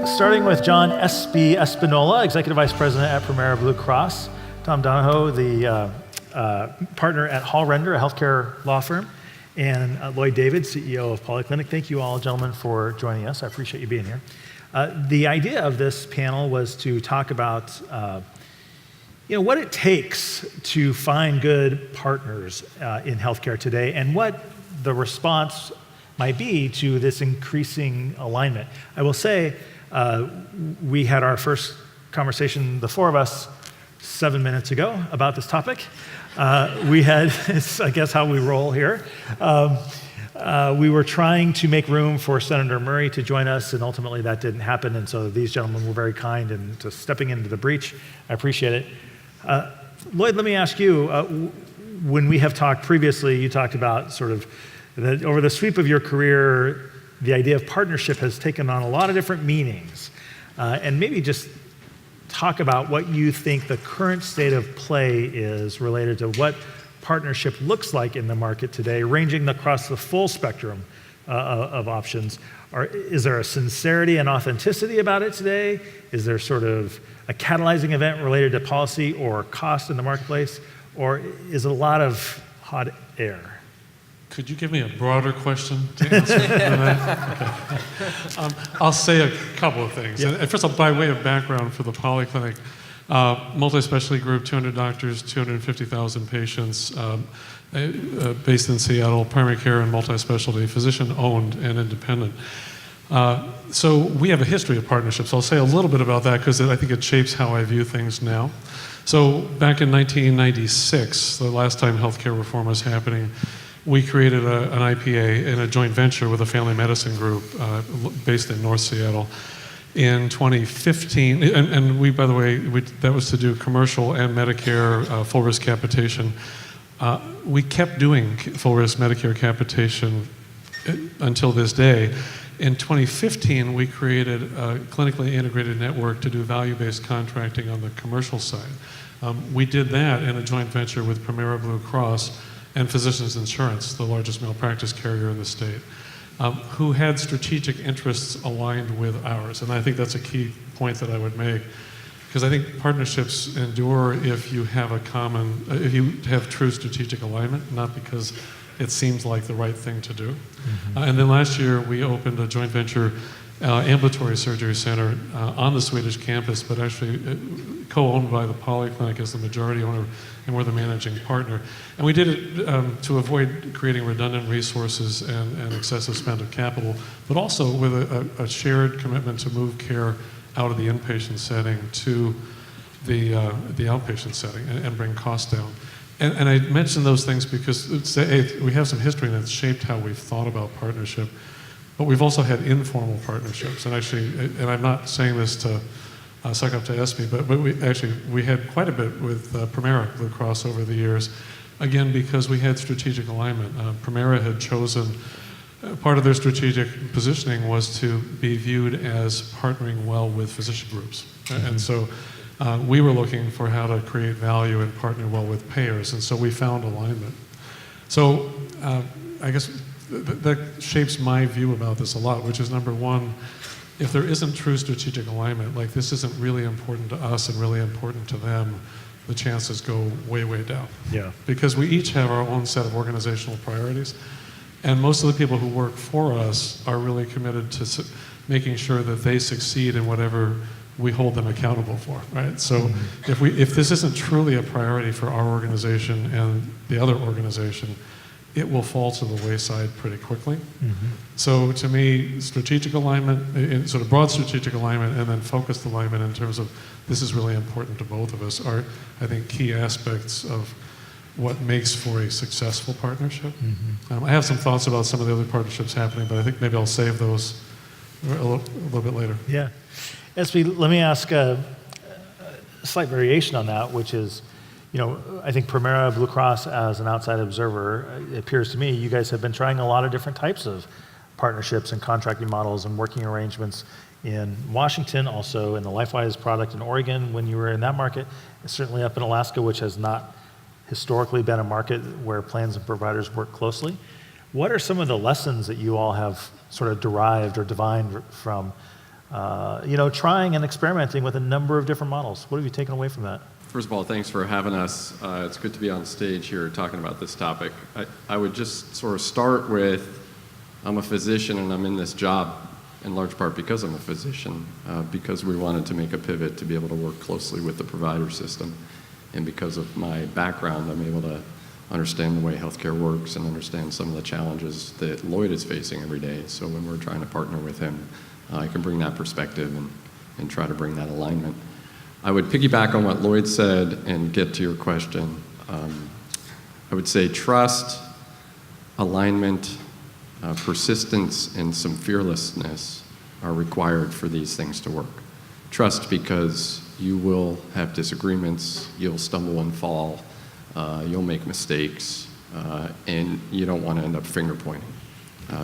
Starting with John Espi Espinola, Executive Vice President at Premera Blue Cross. Tom Donohue, the partner at Hall Render, a healthcare law firm. And Lloyd David, CEO of Polyclinic. Thank you all, gentlemen, for joining us. I appreciate you being here. The idea of this panel was to talk about what it takes to find good partners in healthcare today and what the response might be to this increasing alignment. I will say, we had our first conversation, the four of us, 7 minutes ago about this topic. It's, I guess, how we roll here. We were trying to make room for Senator Murray to join us, and ultimately that didn't happen, and so these gentlemen were very kind in just stepping into the breach. I appreciate it. Lloyd, let me ask you, when we have talked previously, you talked about sort of that over the sweep of your career, the idea of partnership has taken on a lot of different meanings. And maybe just talk about what you think the current state of play is related to what partnership looks like in the market today, ranging across the full spectrum of options. Is there a sincerity and authenticity about it today? Is there sort of a catalyzing event related to policy or cost in the marketplace? Or is it a lot of hot air? Could you give me a broader question to answer than that? Okay. I'll say a couple of things. Yep. And first of all, by way of background for the Polyclinic, multi-specialty group, 200 doctors, 250,000 patients, based in Seattle, primary care and multi-specialty, physician-owned and independent. So we have a history of partnerships. I'll say a little bit about that because I think it shapes how I view things now. So back in 1996, the last time healthcare reform was happening, we created an IPA in a joint venture with a family medicine group based in North Seattle. In 2015, and we, by the way, that was to do commercial and Medicare full risk capitation. We kept doing full risk Medicare capitation until this day. In 2015, we created a clinically integrated network to do value-based contracting on the commercial side. We did that in a joint venture with Premera Blue Cross and Physicians Insurance, the largest malpractice carrier in the state, who had strategic interests aligned with ours. And I think that's a key point that I would make, because I think partnerships endure if you have if you have true strategic alignment, not because it seems like the right thing to do. Mm-hmm. And then last year, we opened a joint venture ambulatory surgery center on the Swedish campus, but actually co-owned by the Polyclinic as the majority owner, and we're the managing partner. And we did it to avoid creating redundant resources and excessive spend of capital, but also with a shared commitment to move care out of the inpatient setting to the outpatient setting and bring costs down. And I mention those things because we have some history that's shaped how we've thought about partnership, but we've also had informal partnerships. And actually, and I'm not saying this to suck up to Espi, but we had quite a bit with Premera Blue Cross over the years, again, because we had strategic alignment. Premera had chosen, part of their strategic positioning was to be viewed as partnering well with physician groups. Mm-hmm. And so we were looking for how to create value and partner well with payers, and so we found alignment. So I guess that shapes my view about this a lot, which is number one, if there isn't true strategic alignment, like this isn't really important to us and really important to them, the chances go way, way down. Yeah. Because we each have our own set of organizational priorities, and most of the people who work for us are really committed to making sure that they succeed in whatever we hold them accountable for, right? So mm-hmm. if this isn't truly a priority for our organization and the other organization, it will fall to the wayside pretty quickly. Mm-hmm. So to me, strategic alignment, sort of broad strategic alignment, and then focused alignment in terms of this is really important to both of us are, I think, key aspects of what makes for a successful partnership. Mm-hmm. I have some thoughts about some of the other partnerships happening, but I think maybe I'll save those a little bit later. Yeah. Espi, let me ask a slight variation on that, which is, I think Premera Blue Cross, as an outside observer, it appears to me you guys have been trying a lot of different types of partnerships and contracting models and working arrangements in Washington, also in the LifeWise product in Oregon when you were in that market, certainly up in Alaska, which has not historically been a market where plans and providers work closely. What are some of the lessons that you all have sort of derived or divined from, trying and experimenting with a number of different models? What have you taken away from that? First of all, thanks for having us. It's good to be on stage here talking about this topic. I would just sort of start with, I'm a physician and I'm in this job in large part because I'm a physician, because we wanted to make a pivot to be able to work closely with the provider system. And because of my background, I'm able to understand the way healthcare works and understand some of the challenges that Lloyd is facing every day. So when we're trying to partner with him, I can bring that perspective and try to bring that alignment. I would piggyback on what Lloyd said and get to your question. I would say trust, alignment, persistence, and some fearlessness are required for these things to work. Trust because you will have disagreements, you'll stumble and fall, you'll make mistakes, and you don't want to end up finger pointing.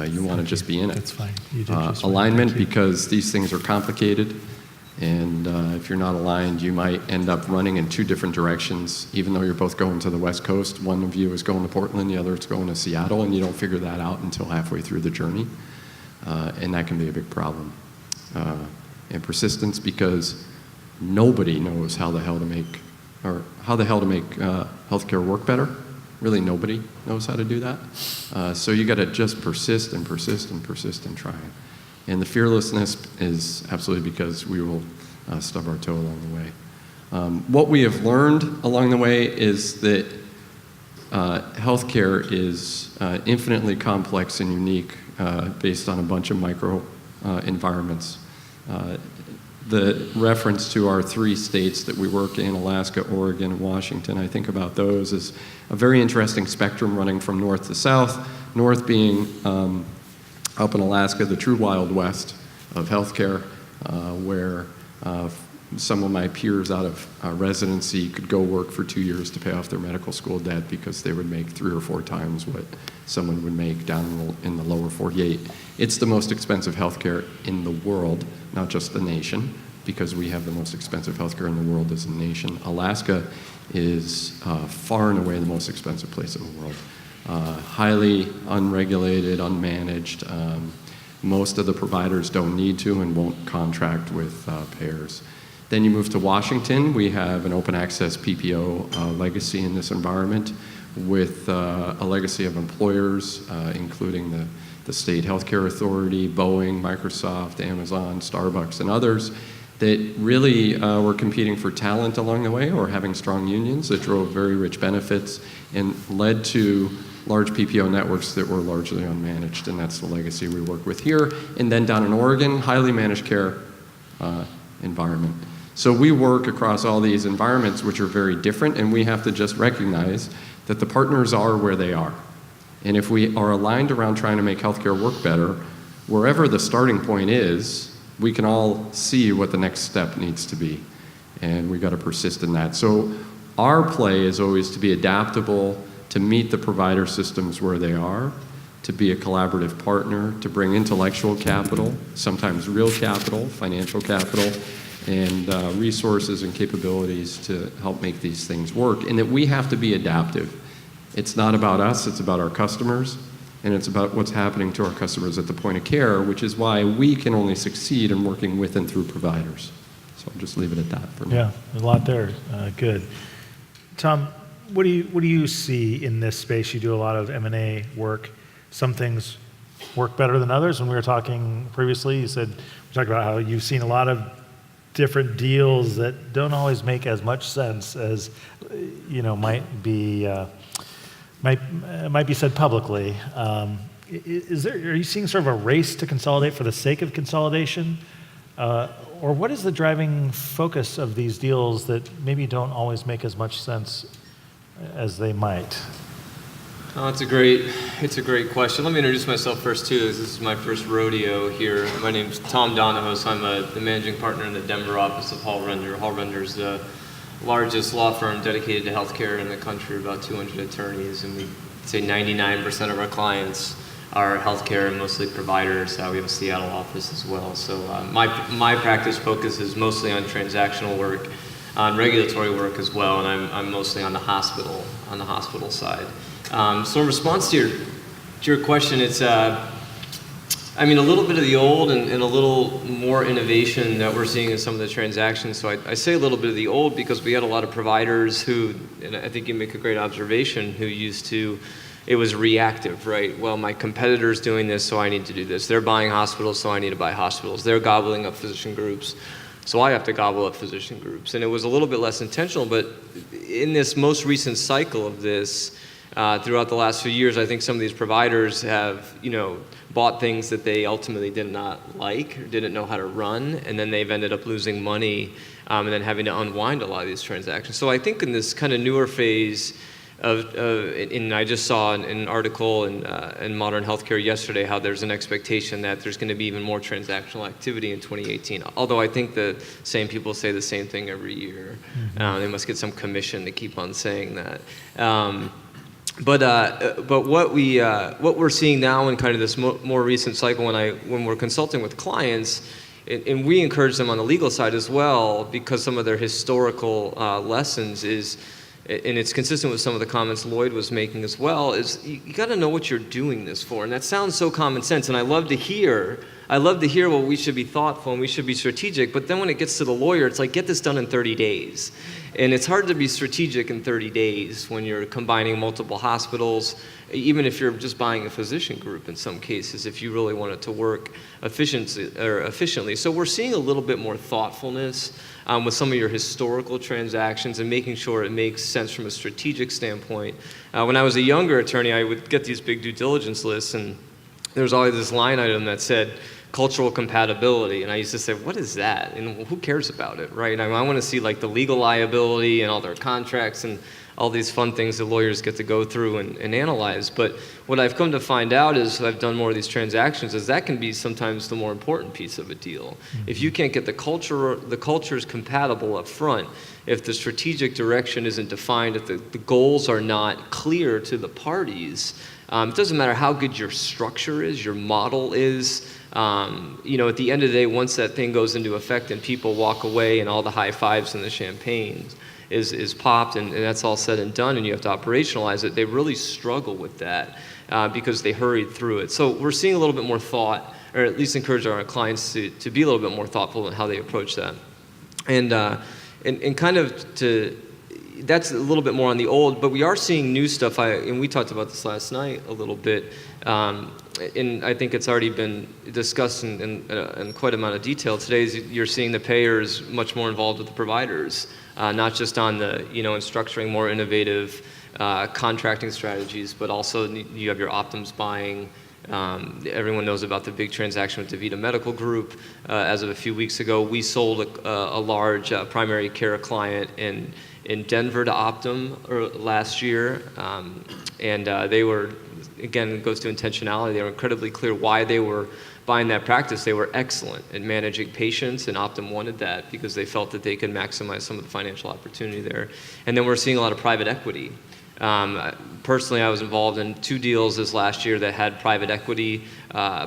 You want to just be in it. That's fine. You did just alignment because these things are complicated. And if you're not aligned, you might end up running in two different directions, even though you're both going to the West Coast. One of you is going to Portland, the other is going to Seattle, and you don't figure that out until halfway through the journey. And that can be a big problem. And persistence because nobody knows how the hell to make healthcare work better. Really, nobody knows how to do that. So you got to just persist and persist and persist and try it. And the fearlessness is absolutely because we will stub our toe along the way. What we have learned along the way is that healthcare is infinitely complex and unique based on a bunch of micro environments. The reference to our 3 states that we work in, Alaska, Oregon, and Washington, I think about those as a very interesting spectrum running from north to south, north being up in Alaska, the true Wild West of healthcare, where some of my peers out of residency could go work for 2 years to pay off their medical school debt because they would make 3 or 4 times what someone would make down in the lower 48. It's the most expensive healthcare in the world, not just the nation, because we have the most expensive healthcare in the world as a nation. Alaska is far and away the most expensive place in the world. Highly unregulated, unmanaged. Most of the providers don't need to and won't contract with payers. Then you move to Washington. We have an open access PPO legacy in this environment with a legacy of employers, including the state healthcare authority, Boeing, Microsoft, Amazon, Starbucks, and others that really were competing for talent along the way or having strong unions that drove very rich benefits and led to large PPO networks that were largely unmanaged, and that's the legacy we work with here. And then down in Oregon, highly managed care environment. So we work across all these environments which are very different, and we have to just recognize that the partners are where they are. And if we are aligned around trying to make healthcare work better, wherever the starting point is, we can all see what the next step needs to be. And we've got to persist in that. So our play is always to be adaptable, to meet the provider systems where they are, to be a collaborative partner, to bring intellectual capital, sometimes real capital, financial capital, and resources and capabilities to help make these things work, and that we have to be adaptive. It's not about us, it's about our customers, and it's about what's happening to our customers at the point of care, which is why we can only succeed in working with and through providers. So I'll just leave it at that for now. Yeah, a lot there. Good. Tom, what do you see in this space? You do a lot of M&A work. Some things work better than others. When we were talking previously, we talked about how you've seen a lot of different deals that don't always make as much sense as might be said publicly. Are you seeing sort of a race to consolidate for the sake of consolidation? Or what is the driving focus of these deals that maybe don't always make as much sense as they might? Oh, it's a great question. Let me introduce myself first too. This is my first rodeo here. My name's Tom Donohue, so I'm the managing partner in the Denver office of Hall Render. Hall Render's the largest law firm dedicated to healthcare in the country, about 200 attorneys, and we say 99% of our clients are healthcare and mostly providers. We have a Seattle office as well. So my practice focus is mostly on transactional work, on regulatory work as well, and I'm mostly on the hospital side. So in response to To your question, it's I mean, a little bit of the old and a little more innovation that we're seeing in some of the transactions. So I say a little bit of the old because we had a lot of providers who, and I think you make a great observation, who used to, it was reactive, right? Well, my competitor's doing this, so I need to do this. They're buying hospitals, so I need to buy hospitals. They're gobbling up physician groups, so I have to gobble up physician groups. And it was a little bit less intentional, but in this most recent cycle of this, throughout the last few years, I think some of these providers have, bought things that they ultimately did not like or didn't know how to run, and then they've ended up losing money and then having to unwind a lot of these transactions. So I think in this kind of newer phase and I just saw an article in Modern Healthcare yesterday how there's an expectation that there's going to be even more transactional activity in 2018. Although I think the same people say the same thing every year. They must get some commission to keep on saying that. But what we're seeing now in kind of this more recent cycle when we're consulting with clients, and we encourage them on the legal side as well, because some of their historical lessons is, and it's consistent with some of the comments Lloyd was making as well, is you got to know what you're doing this for. And that sounds so common sense, and I love to hear well, we should be thoughtful and we should be strategic, but then when it gets to the lawyer, it's like, get this done in 30 days. And it's hard to be strategic in 30 days when you're combining multiple hospitals, even if you're just buying a physician group in some cases, if you really want it to work efficiently. So we're seeing a little bit more thoughtfulness with some of your historical transactions and making sure it makes sense from a strategic standpoint. When I was a younger attorney, I would get these big due diligence lists, and there was always this line item that said, cultural compatibility, and I used to say, what is that? And who cares about it, right? I want to see like the legal liability and all their contracts and all these fun things that lawyers get to go through and analyze. But what I've come to find out is, I've done more of these transactions, is that can be sometimes the more important piece of a deal. If you can't get the culture's compatible up front, if the strategic direction isn't defined, if the goals are not clear to the parties, it doesn't matter how good your structure is, your model is. At the end of the day, once that thing goes into effect and people walk away and all the high fives and the champagne is popped and that's all said and done and you have to operationalize it, they really struggle with that because they hurried through it. So we're seeing a little bit more thought, or at least encourage our clients to be a little bit more thoughtful in how they approach that. And kind of that's a little bit more on the old, but we are seeing new stuff. And we talked about this last night a little bit, and I think it's already been discussed in quite an amount of detail. Today, you're seeing the payers much more involved with the providers, not just on the, in structuring more innovative contracting strategies, but also you have your Optum's buying. Everyone knows about the big transaction with DaVita Medical Group. As of a few weeks ago, we sold a large primary care client in Denver to Optum last year, and they were, again, it goes to intentionality. They were incredibly clear why they were buying that practice. They were excellent at managing patients, and Optum wanted that because they felt that they could maximize some of the financial opportunity there. And then we're seeing a lot of private equity. Personally, I was involved in 2 deals this last year that had private equity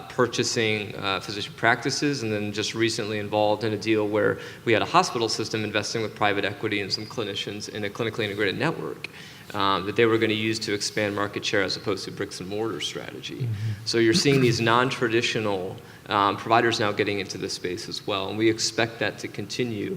purchasing physician practices, and then just recently involved in a deal where we had a hospital system investing with private equity and some clinicians in a clinically integrated network that they were going to use to expand market share as opposed to bricks and mortar strategy. So you're seeing these non-traditional providers now getting into this space as well, and we expect that to continue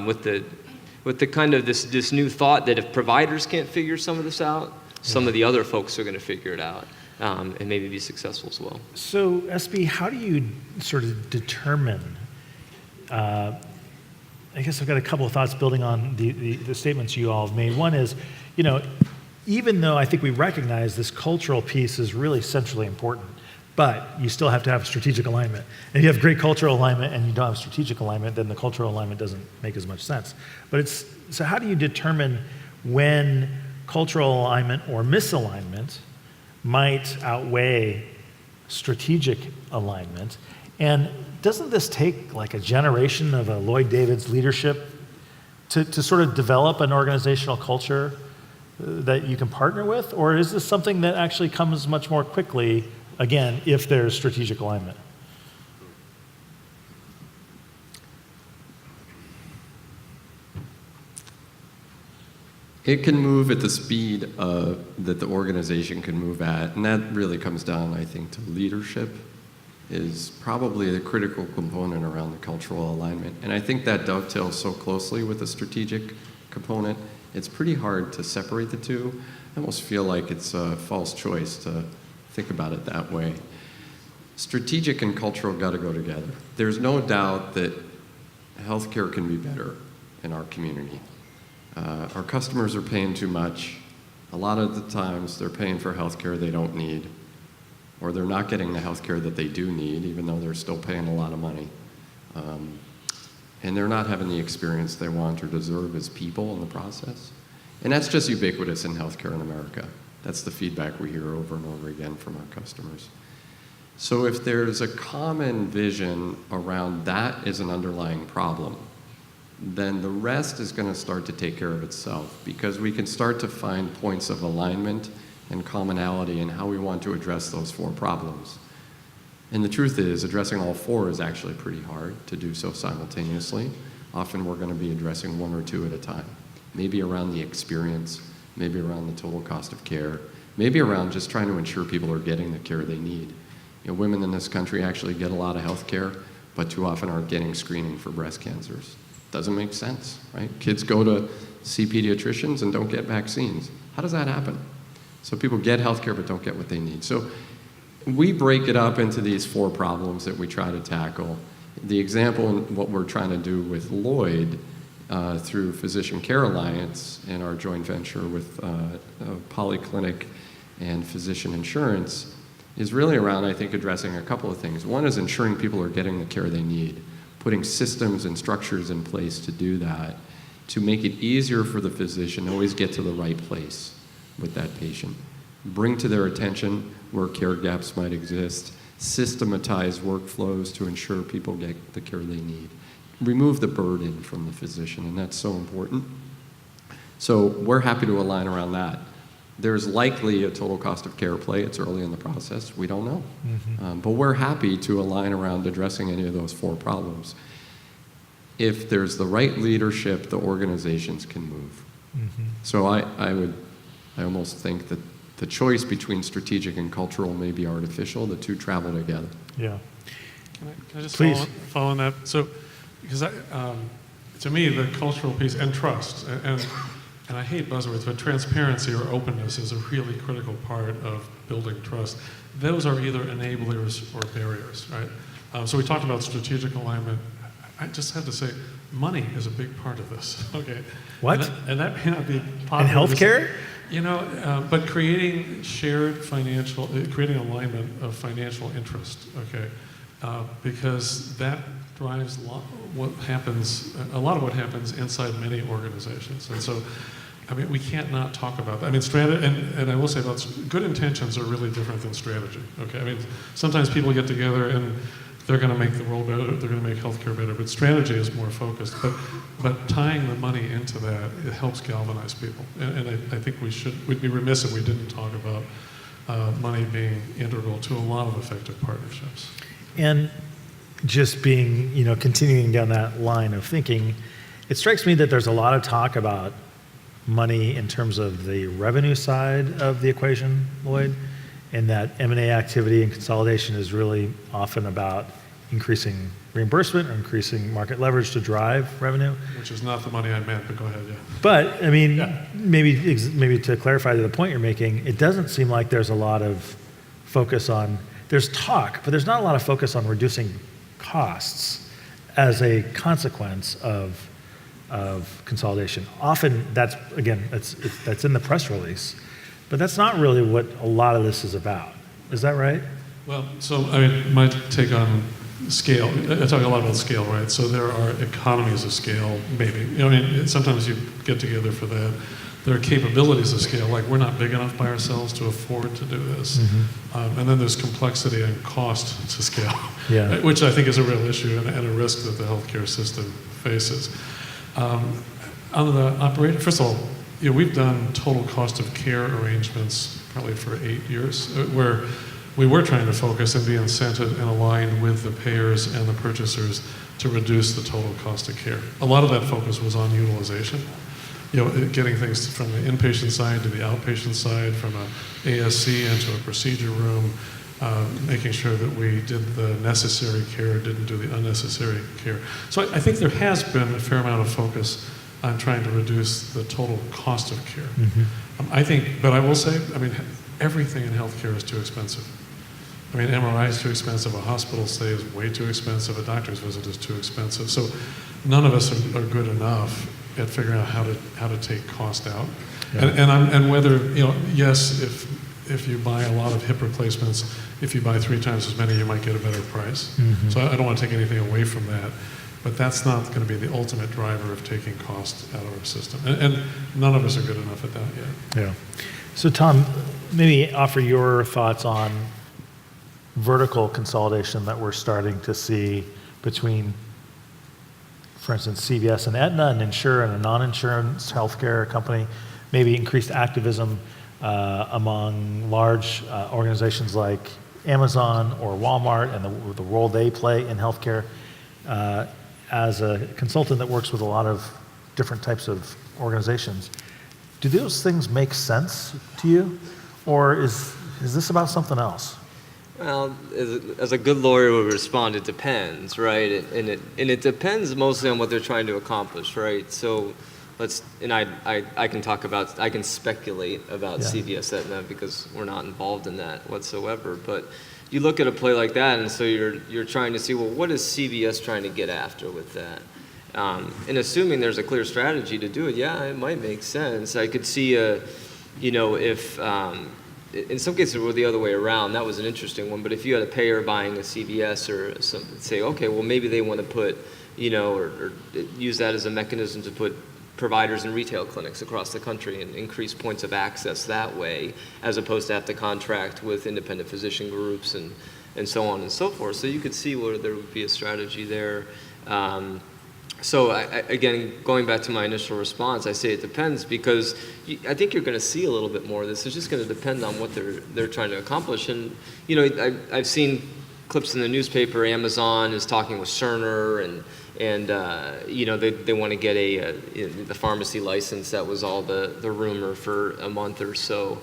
with the kind of this new thought that if providers can't figure some of this out, some of the other folks are going to figure it out and maybe be successful as well. So, Espi, how do you sort of determine, I guess I've got a couple of thoughts building on the statements you all have made. One is, even though I think we recognize this cultural piece is really centrally important, but you still have to have strategic alignment. And if you have great cultural alignment and you don't have strategic alignment, then the cultural alignment doesn't make as much sense. But so how do you determine when cultural alignment or misalignment might outweigh strategic alignment? And doesn't this take like a generation of a Lloyd David's leadership to sort of develop an organizational culture that you can partner with? Or is this something that actually comes much more quickly, again, if there's strategic alignment? It can move at the speed that the organization can move at, and that really comes down, I think, to leadership is probably the critical component around the cultural alignment. And I think that dovetails so closely with the strategic component, it's pretty hard to separate the two. I almost feel like it's a false choice to think about it that way. Strategic and cultural got to go together. There's no doubt that healthcare can be better in our community. Our customers are paying too much. A lot of the times they're paying for healthcare they don't need, or they're not getting the healthcare that they do need, even though they're still paying a lot of money. And they're not having the experience they want or deserve as people in the process. And that's just ubiquitous in healthcare in America. That's the feedback we hear over and over again from our customers. So if there's a common vision around that as an underlying problem, then the rest is going to start to take care of itself, because we can start to find points of alignment and commonality in how we want to address those 4 problems. And the truth is, addressing all 4 is actually pretty hard to do so simultaneously. Often we're going to be addressing 1 or 2 at a time. Maybe around the experience, maybe around the total cost of care, maybe around just trying to ensure people are getting the care they need. You know, women in this country actually get a lot of health care, but too often aren't getting screening for breast cancers. Doesn't make sense, right? Kids go to see pediatricians and don't get vaccines. How does that happen? So people get health care but don't get what they need. So we break it up into these 4 problems that we try to tackle. The example in what we're trying to do with Lloyd through Physician Care Alliance and our joint venture with Polyclinic and Physician Insurance is really around, I think, addressing a couple of things. One is ensuring people are getting the care they need, putting systems and structures in place to do that, to make it easier for the physician to always get to the right place with that patient. Bring to their attention where care gaps might exist, systematize workflows to ensure people get the care they need. Remove the burden from the physician, and that's so important. So we're happy to align around that. There's likely a total cost of care play. It's early in the process. We don't know. But we're happy to align around addressing any of those 4 problems. If there's the right leadership, the organizations can move. So I almost think that the choice between strategic and cultural may be artificial. The 2 travel together. Yeah. Can I just Please. follow on that? So, because to me, the cultural piece and trust, and I hate buzzwords, but transparency or openness is a really critical part of building trust. Those are either enablers or barriers, right? So we talked about strategic alignment. I just have to say, money is a big part of this, okay? What? And that may not be In popular. healthcare? You know, but creating shared financial, creating alignment of financial interest, okay? Because that drives a lot of what happens inside many organizations. And so, I mean, we can't not talk about that. I mean, and I will say about good intentions are really different than strategy, okay? I mean, sometimes people get together and they're going to make the world better, they're going to make healthcare better, but strategy is more focused. But tying the money into that, it helps galvanize people. And I think we'd be remiss if we didn't talk about money being integral to a lot of effective partnerships. And just being, continuing down that line of thinking, it strikes me that there's a lot of talk about money in terms of the revenue side of the equation, Lloyd, and that M&A activity and consolidation is really often about increasing reimbursement or increasing market leverage to drive revenue. Which is not the money I meant, but go ahead, yeah. But, I mean, maybe to clarify the point you're making, it doesn't seem like there's a lot of focus on, there's talk, but there's not a lot of focus on reducing costs as a consequence of consolidation. Often that's in the press release, but that's not really what a lot of this is about. Is that right? Well, so I mean, my take on scale, I talk a lot about scale, right? So there are economies of scale, maybe. I mean, sometimes you get together for that. There are capabilities of scale, like we're not big enough by ourselves to afford to do this. And then there's complexity and cost to scale, which I think is a real issue and a risk that the healthcare system faces. On the operator, first of all, we've done total cost of care arrangements probably for 8 years, where we were trying to focus and be incented and aligned with the payers and the purchasers to reduce the total cost of care. A lot of that focus was on utilization. getting things from the inpatient side to the outpatient side, from a ASC into a procedure room, making sure that we did the necessary care, didn't do the unnecessary care. So I think there has been a fair amount of focus on trying to reduce the total cost of care. But I will say, everything in healthcare is too expensive. MRI is too expensive, a hospital stay is way too expensive, a doctor's visit is too expensive. So none of us are good enough at figuring out how to take cost out. Yeah. And whether, yes, if you buy a lot of hip replacements, if you buy 3 times as many, you might get a better price. So I don't want to take anything away from that. But that's not going to be the ultimate driver of taking cost out of our system. And none of us are good enough at that yet. Yeah. So Tom, maybe offer your thoughts on vertical consolidation that we're starting to see between, for instance, CVS and Aetna, an insurer and a non-insurance healthcare company, maybe increased activism among large organizations like Amazon or Walmart and the role they play in healthcare. As a consultant that works with a lot of different types of organizations, do those things make sense to you? Or is this about something else? Well, as a good lawyer would respond, it depends, right? And it depends mostly on what they're trying to accomplish, right? So I can speculate about CVS Aetna because we're not involved in that whatsoever. But you look at a play like that, and so you're trying to see, well, what is CVS trying to get after with that? And assuming there's a clear strategy to do it, it might make sense. I could see if in some cases we're the other way around. That was an interesting one. But if you had a payer buying a CVS or something, say, okay, well maybe they want to put, or use that as a mechanism to put providers in retail clinics across the country and increase points of access that way, as opposed to have to contract with independent physician groups and so on and so forth. So you could see where there would be a strategy there. So again, going back to my initial response, I say it depends because I think you're going to see a little bit more of this. It's just going to depend on what they're trying to accomplish. And I've seen clips in the newspaper. Amazon is talking with Cerner and they want to get the pharmacy license. That was all the rumor for a month or so.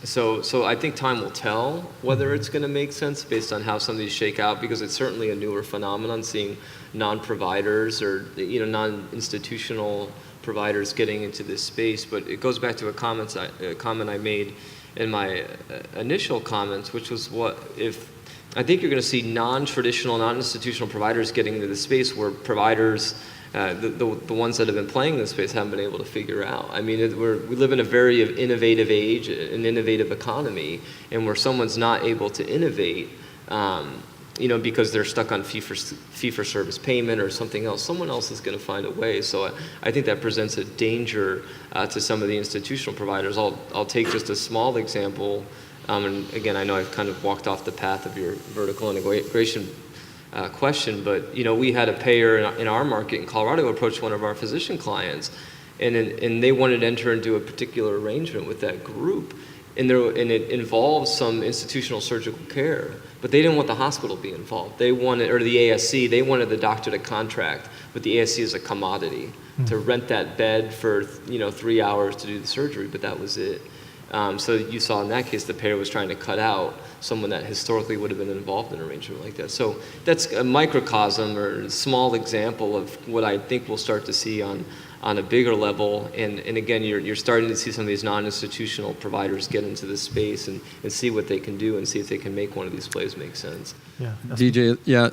So I think time will tell whether it's going to make sense based on how some of these shake out, because it's certainly a newer phenomenon, seeing non-providers or non-institutional providers getting into this space. But it goes back to a comment I made in my initial comments, which was I think you're going to see non-traditional, non-institutional providers getting into the space where providers, the ones that have been playing in this space, haven't been able to figure out. We live in a very innovative age, an innovative economy, and where someone's not able to innovate, because they're stuck on fee-for-service payment or something else, someone else is going to find a way. So I think that presents a danger to some of the institutional providers. I'll take just a small example. And again, I know I've kind of walked off the path of your vertical integration question, but we had a payer in our market in Colorado approach one of our physician clients, and they wanted to enter into a particular arrangement with that group, and it involves some institutional surgical care, but they didn't want the hospital to be involved. They wanted, or the ASC, they wanted the doctor to contract with the ASC as a commodity to rent that bed for 3 hours to do the surgery, but that was it. So you saw in that case the payer was trying to cut out someone that historically would have been involved in an arrangement like that. So that's a microcosm or a small example of what I think we'll start to see on a bigger level. And again, you're starting to see some of these non-institutional providers get into this space and see what they can do and see if they can make one of these plays make sense. Yeah. DJ,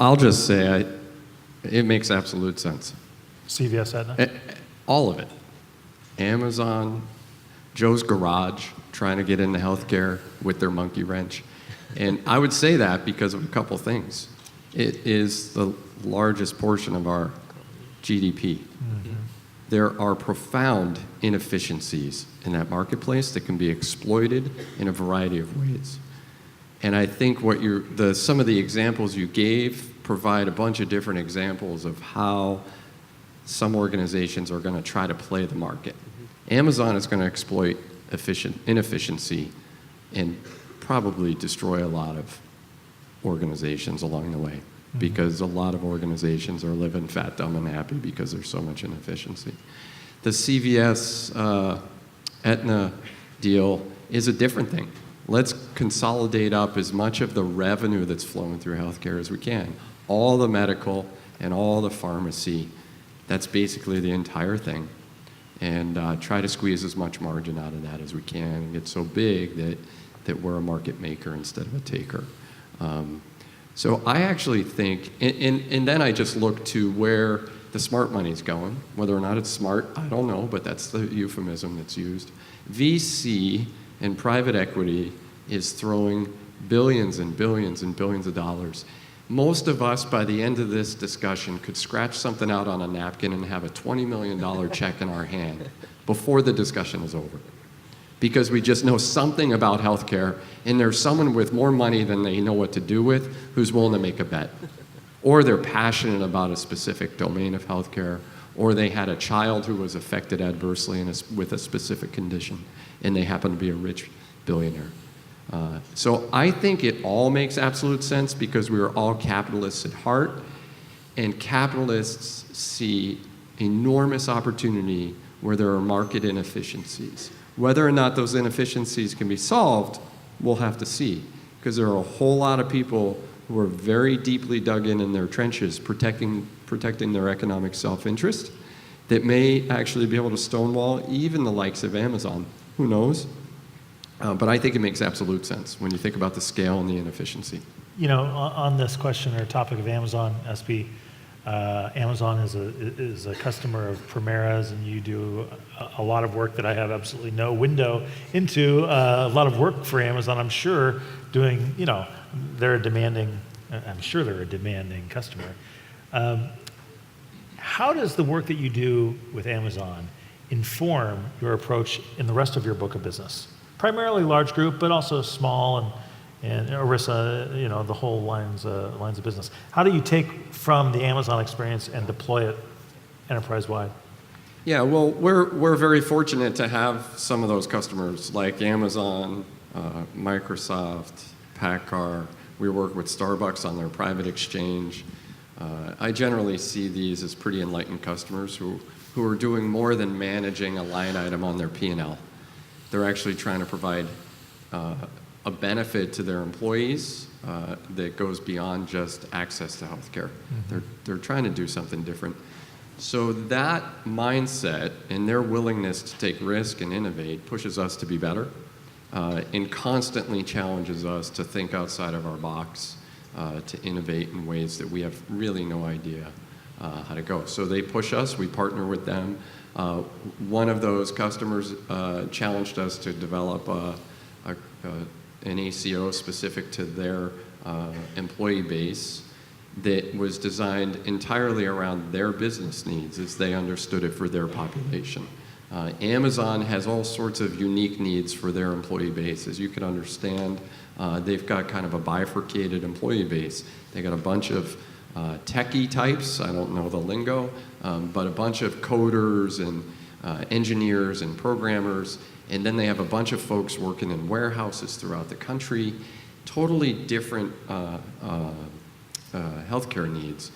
I'll just say it makes absolute sense. CVS Aetna? All of it. Amazon, Joe's Garage, trying to get into healthcare with their monkey wrench. And I would say that because of a couple things. It is the largest portion of our GDP. Mm-hmm. There are profound inefficiencies in that marketplace that can be exploited in a variety of ways. And I think some of the examples you gave provide a bunch of different examples of how some organizations are going to try to play the market. Amazon is going to exploit inefficiency and probably destroy a lot of organizations along the way. because a lot of organizations are living fat, dumb, and happy because there's so much inefficiency. The CVS Aetna deal is a different thing. Let's consolidate up as much of the revenue that's flowing through healthcare as we can. All the medical and all the pharmacy, that's basically the entire thing. And try to squeeze as much margin out of that as we can and get so big that we're a market maker instead of a taker. So I actually think, and then I just look to where the smart money's going. Whether or not it's smart, I don't know, but that's the euphemism that's used. VC and private equity is throwing billions and billions and billions of dollars. Most of us, by the end of this discussion, could scratch something out on a napkin and have a $20 million check in our hand before the discussion is over. Because we just know something about healthcare, and there's someone with more money than they know what to do with who's willing to make a bet. Or they're passionate about a specific domain of healthcare, or they had a child who was affected adversely with a specific condition, and they happen to be a rich billionaire. So I think it all makes absolute sense because we are all capitalists at heart, and capitalists see enormous opportunity where there are market inefficiencies. Whether or not those inefficiencies can be solved, we'll have to see, because there are a whole lot of people who are very deeply dug in their trenches protecting their economic self-interest that may actually be able to stonewall even the likes of Amazon. Who knows? But I think it makes absolute sense when you think about the scale and the inefficiency. You know, on this question or topic of Amazon, Espi, Amazon is a customer of Premera's, and you do a lot of work that I have absolutely no window into. A lot of work for Amazon, I'm sure, doing, you know, I'm sure they're a demanding customer. How does the work that you do with Amazon inform your approach in the rest of your book of business? Primarily large group, but also small and ERISA, you know, the whole lines of business. How do you take from the Amazon experience and deploy it enterprise-wide? Yeah, well, we're very fortunate to have some of those customers like Amazon, Microsoft, PACCAR. We work with Starbucks on their private exchange. I generally see these as pretty enlightened customers who are doing more than managing a line item on their P&L. They're actually trying to provide a benefit to their employees that goes beyond just access to healthcare. Mm-hmm. They're trying to do something different. So that mindset and their willingness to take risk and innovate pushes us to be better and constantly challenges us to think outside of our box, to innovate in ways that we have really no idea how to go. So they push us, we partner with them. One of those customers challenged us to develop an ACO specific to their employee base that was designed entirely around their business needs as they understood it for their population. Amazon has all sorts of unique needs for their employee base. As you can understand, they've got kind of a bifurcated employee base. They got a bunch of techie types, I don't know the lingo, but a bunch of coders and engineers and programmers, and then they have a bunch of folks working in warehouses throughout the country, totally different healthcare needs.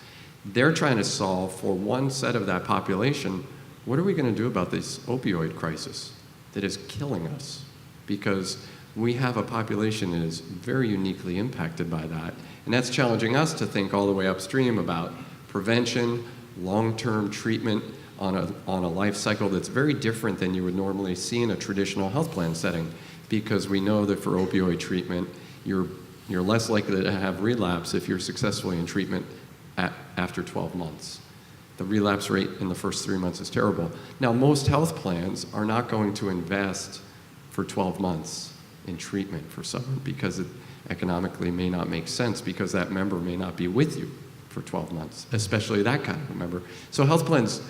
They're trying to solve for one set of that population, what are we going to do about this opioid crisis that is killing us? Because we have a population that is very uniquely impacted by that. And that's challenging us to think all the way upstream about prevention, long-term treatment on a life cycle that's very different than you would normally see in a traditional health plan setting, because we know that for opioid treatment, you're less likely to have relapse if you're successfully in treatment after 12 months. The relapse rate in the first 3 months is terrible. Now, most health plans are not going to invest for 12 months in treatment for someone because it economically may not make sense, because that member may not be with you for 12 months, especially that kind of a member. So health plans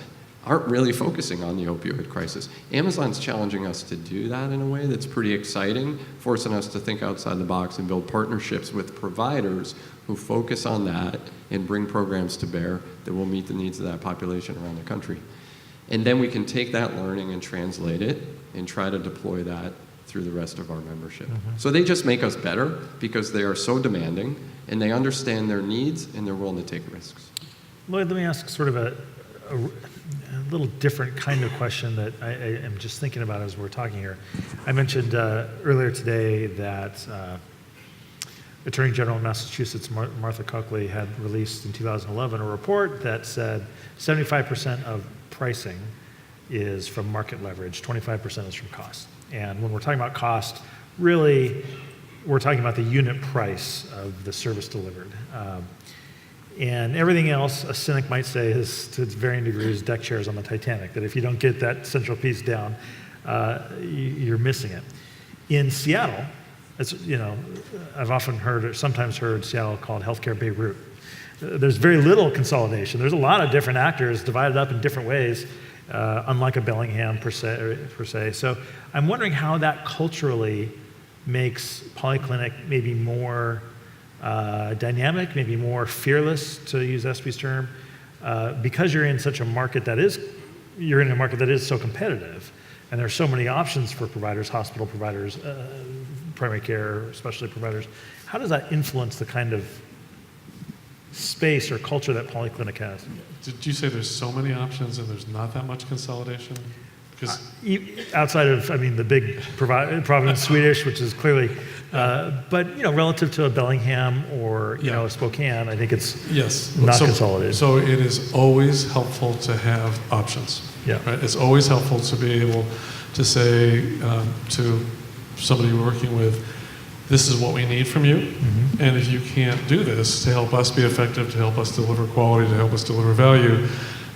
aren't really focusing on the opioid crisis. Amazon's challenging us to do that in a way that's pretty exciting, forcing us to think outside the box and build partnerships with providers who focus on that and bring programs to bear that will meet the needs of that population around the country. And then we can take that learning and translate it and try to deploy that through the rest of our membership. So they just make us better because they are so demanding and they understand their needs and they're willing to take risks. Lloyd, let me ask sort of a little different kind of question that I am just thinking about as we're talking here. I mentioned earlier today that Attorney General of Massachusetts, Martha Coakley, had released in 2011 a report that said 75% of pricing is from market leverage, 25% is from cost. And when we're talking about cost, really, we're talking about the unit price of the service delivered. And everything else, a cynic might say, is to varying degrees deck chairs on the Titanic, that if you don't get that central piece down, you're missing it. In Seattle, it's, I've often heard, or sometimes heard Seattle called healthcare Beirut. There's very little consolidation. There's a lot of different actors divided up in different ways, unlike a Bellingham per se. So I'm wondering how that culturally makes Polyclinic maybe more dynamic, maybe more fearless, to use Espi's term, because you're in such a market that is so competitive, and there are so many options for providers, hospital providers, primary care, specialty providers. How does that influence the kind of space or culture that Polyclinic has? Did you say there's so many options and there's not that much consolidation? Outside of, the big Providence Swedish, which is clearly, but relative to a Bellingham or a Spokane, I think it's not consolidated. So it is always helpful to have options. Yeah. Right? It's always helpful to be able to say to somebody you're working with, this is what we need from you, and if you can't do this to help us be effective, to help us deliver quality, to help us deliver value,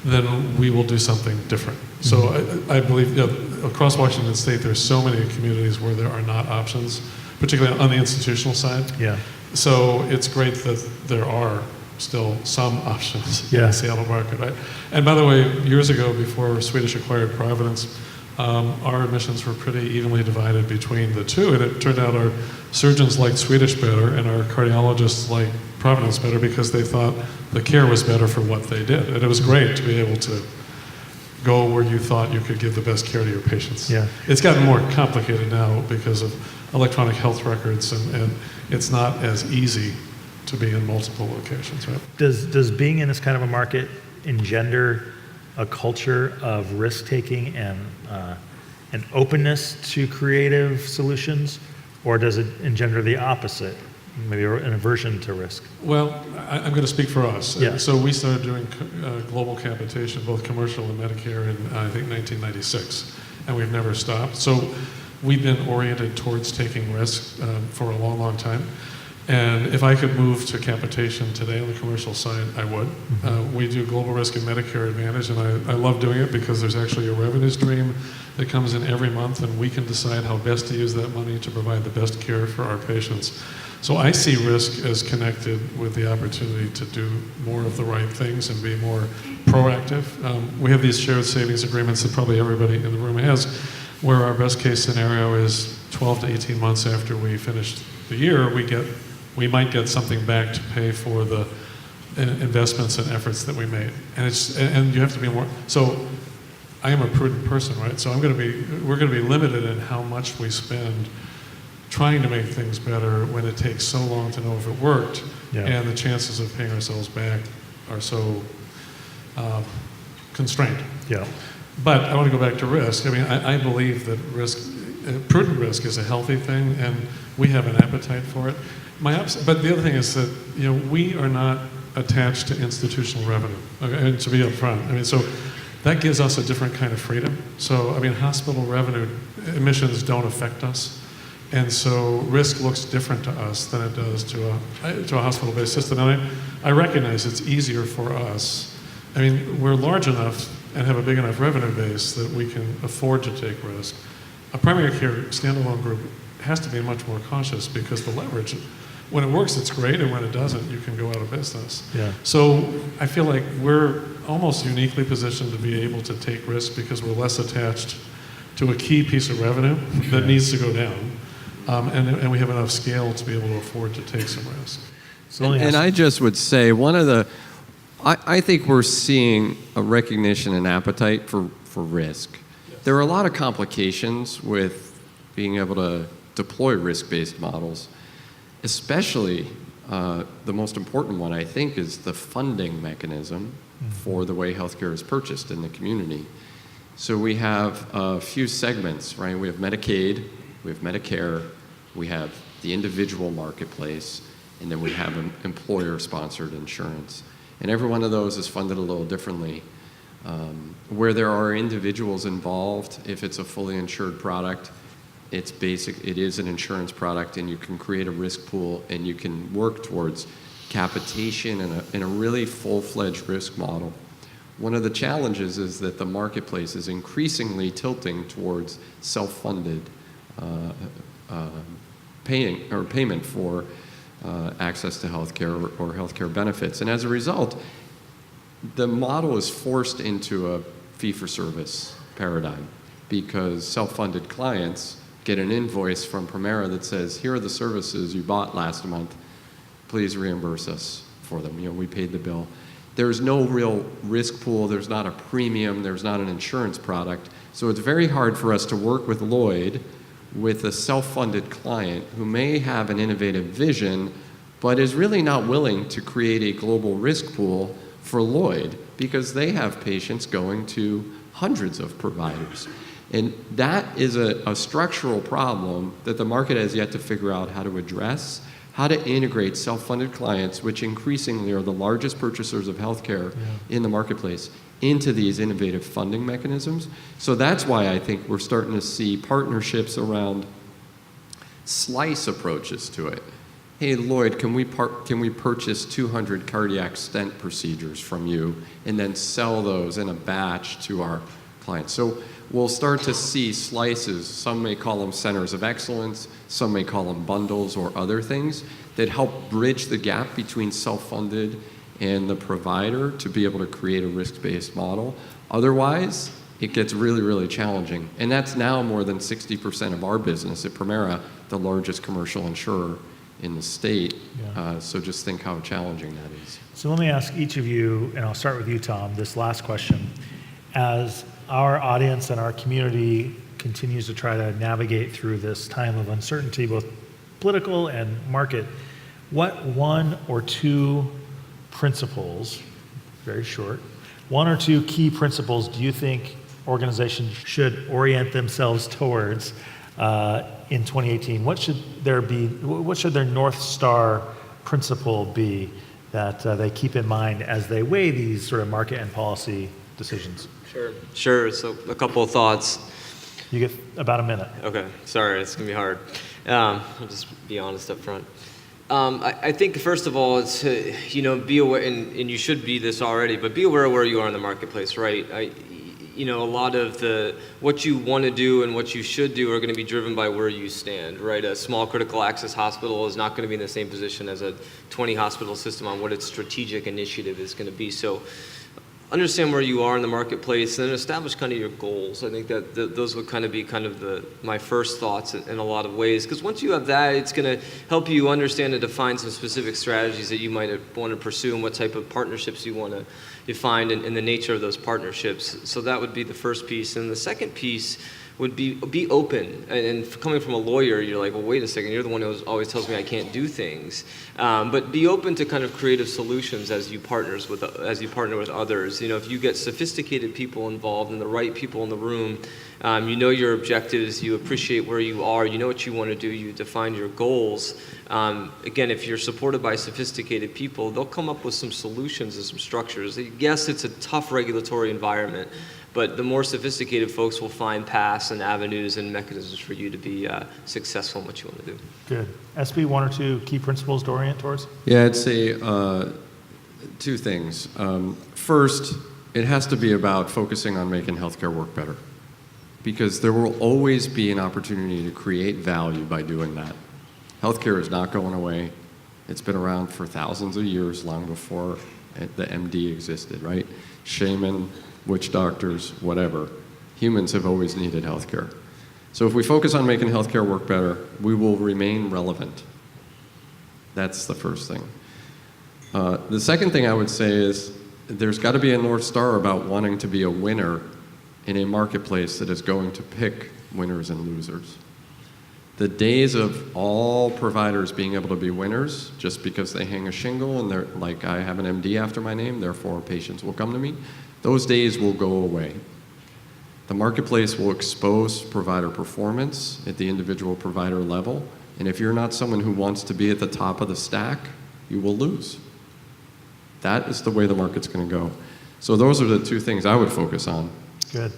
then we will do something different. So I believe across Washington State, there's so many communities where there are not options, particularly on the institutional side. Yeah. So it's great that there are still some options in the Seattle market. Right? And by the way, years ago, before Swedish acquired Providence, our admissions were pretty evenly divided between the two, and it turned out our surgeons liked Swedish better and our cardiologists liked Providence better because they thought the care was better for what they did. And it was great to be able to go where you thought you could give the best care to your patients. Yeah. It's gotten more complicated now because of electronic health records, and it's not as easy to be in multiple locations, right? Does being in this kind of a market engender a culture of risk-taking and an openness to creative solutions, or does it engender the opposite, maybe an aversion to risk? Well, I'm going to speak for us. Yeah. So we started doing global capitation, both commercial and Medicare, in I think 1996, and we've never stopped. So we've been oriented towards taking risks for a long, long time. And if I could move to capitation today on the commercial side, I would. We do global risk and Medicare Advantage, and I love doing it because there's actually a revenue stream that comes in every month, and we can decide how best to use that money to provide the best care for our patients. So I see risk as connected with the opportunity to do more of the right things and be more proactive. We have these shared savings agreements that probably everybody in the room has, where our best case scenario is 12 to 18 months after we finish the year, we might get something back to pay for the investments and efforts that we made. And you have to be more, so I am a prudent person, right? So we're going to be limited in how much we spend trying to make things better when it takes so long to know if it worked, and the chances of paying ourselves back are so constrained. Yeah. But I want to go back to risk. I believe that prudent risk is a healthy thing, and we have an appetite for it. But the other thing is that we are not attached to institutional revenue, okay, and to be upfront. So that gives us a different kind of freedom. So hospital revenue admissions don't affect us, and so risk looks different to us than it does to a hospital-based system. And I recognize it's easier for us. We're large enough and have a big enough revenue base that we can afford to take risk. A primary care standalone group has to be much more cautious because the leverage, when it works, it's great, and when it doesn't, you can go out of business. Yeah. So I feel like we're almost uniquely positioned to be able to take risks because we're less attached to a key piece of revenue that needs to go down, and we have enough scale to be able to afford to take some risk. And I just would say I think we're seeing a recognition and appetite for risk. Yes. There are a lot of complications with being able to deploy risk-based models, especially the most important one, I think, is the funding mechanism for the way healthcare is purchased in the community. So we have a few segments, right? We have Medicaid, we have Medicare, we have the individual marketplace, and then we have employer-sponsored insurance. And every one of those is funded a little differently. Where there are individuals involved, if it's a fully insured product, it is an insurance product, and you can create a risk pool, and you can work towards capitation and a really full-fledged risk model. One of the challenges is that the marketplace is increasingly tilting towards self-funded payment for access to healthcare or healthcare benefits. And as a result, the model is forced into a fee-for-service paradigm because self-funded clients get an invoice from Premera that says, here are the services you bought last month, please reimburse us for them. We paid the bill. There's no real risk pool, there's not a premium, there's not an insurance product. So it's very hard for us to work with Lloyd with a self-funded client who may have an innovative vision, but is really not willing to create a global risk pool for Lloyd because they have patients going to hundreds of providers. And that is a structural problem that the market has yet to figure out how to address, how to integrate self-funded clients, which increasingly are the largest purchasers of healthcare in the marketplace, into these innovative funding mechanisms. So that's why I think we're starting to see partnerships around slice approaches to it. Hey, Lloyd, can we purchase 200 cardiac stent procedures from you and then sell those in a batch to our clients? So we'll start to see slices. Some may call them centers of excellence, some may call them bundles or other things that help bridge the gap between self-funded and the provider to be able to create a risk-based model. Otherwise, it gets really, really challenging. And that's now more than 60% of our business at Premera, the largest commercial insurer in the state. So just think how challenging that is. So let me ask each of you, and I'll start with you, Tom, this last question. As our audience and our community continues to try to navigate through this time of uncertainty, both political and market, what one or two principles, very short, one or two key principles do you think organizations should orient themselves towards in 2018? What should their North Star principle be that they keep in mind as they weigh these sort of market and policy decisions? Sure. So a couple of thoughts. You get about a minute. Okay. Sorry, it's gonna be hard. I'll just be honest up front. I think first of all, it's be aware, and you should be this already, but be aware of where you are in the marketplace, right? A lot of what you want to do and what you should do are going to be driven by where you stand, right? A small critical access hospital is not going to be in the same position as a 20 hospital system on what its strategic initiative is going to be. So understand where you are in the marketplace and then establish kind of your goals. I think that those would kind of be my first thoughts in a lot of ways, because once you have that, it's going to help you understand and define some specific strategies that you might want to pursue and what type of partnerships you want to define and the nature of those partnerships. So that would be the first piece. And the second piece would be open. And coming from a lawyer, you're like, well, wait a second, you're the one who always tells me I can't do things. But be open to kind of creative solutions as you partner with others. If you get sophisticated people involved and the right people in the room, your objectives, you appreciate where you are, you know what you want to do, you define your goals. Again, if you're supported by sophisticated people, they'll come up with some solutions and some structures. Yes, it's a tough regulatory environment, but the more sophisticated folks will find paths and avenues and mechanisms for you to be successful in what you want to do. Good. Espi, one or two key principles to orient towards? Yeah, I'd say two things. First, it has to be about focusing on making healthcare work better, because there will always be an opportunity to create value by doing that. Healthcare is not going away. It's been around for thousands of years, long before the MD existed, right? Shaman, witch doctors, whatever. Humans have always needed healthcare. So if we focus on making healthcare work better, we will remain relevant. That's the first thing. The second thing I would say is there's got to be a North Star about wanting to be a winner in a marketplace that is going to pick winners and losers. The days of all providers being able to be winners just because they hang a shingle and they're like, I have an MD after my name, therefore patients will come to me, those days will go away. The marketplace will expose provider performance at the individual provider level, and if you're not someone who wants to be at the top of the stack, you will lose. That is the way the market's going to go. So those are the two things I would focus on. Good.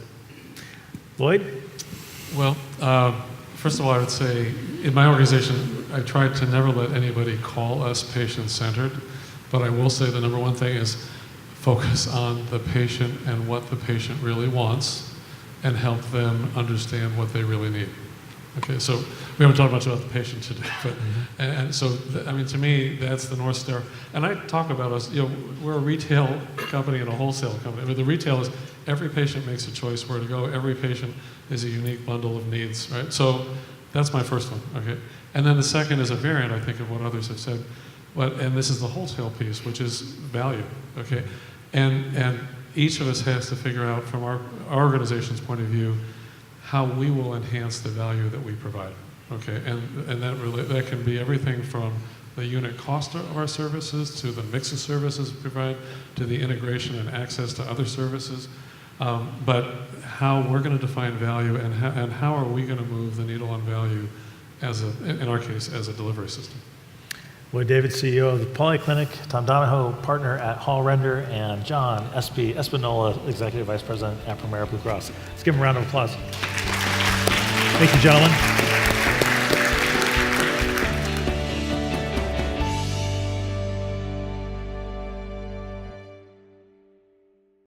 Lloyd? Well, first of all, I would say in my organization, I tried to never let anybody call us patient-centered, but I will say the number one thing is focus on the patient and what the patient really wants and help them understand what they really need. Okay, so we haven't talked much about the patient today, but and so I mean, to me, that's the North Star. And I talk about us, you know, we're a retail company and a wholesale company. I mean, the retail is every patient makes a choice where to go. Every patient is a unique bundle of needs, right? So that's my first one, okay? And then the second is a variant, I think, of what others have said. And this is the wholesale piece, which is value, okay? And each of us has to figure out from our organization's point of view how we will enhance the value that we provide, okay? And that can be everything from the unit cost of our services to the mix of services we provide to the integration and access to other services. But how we're going to define value and how are we going to move the needle on value in our case, as a delivery system. Lloyd David, CEO of the Polyclinic, Tom Donohue, partner at Hall Render, and John Espi, Espinola, Executive Vice President at Premera Blue Cross. Let's give him a round of applause. Thank you, gentlemen.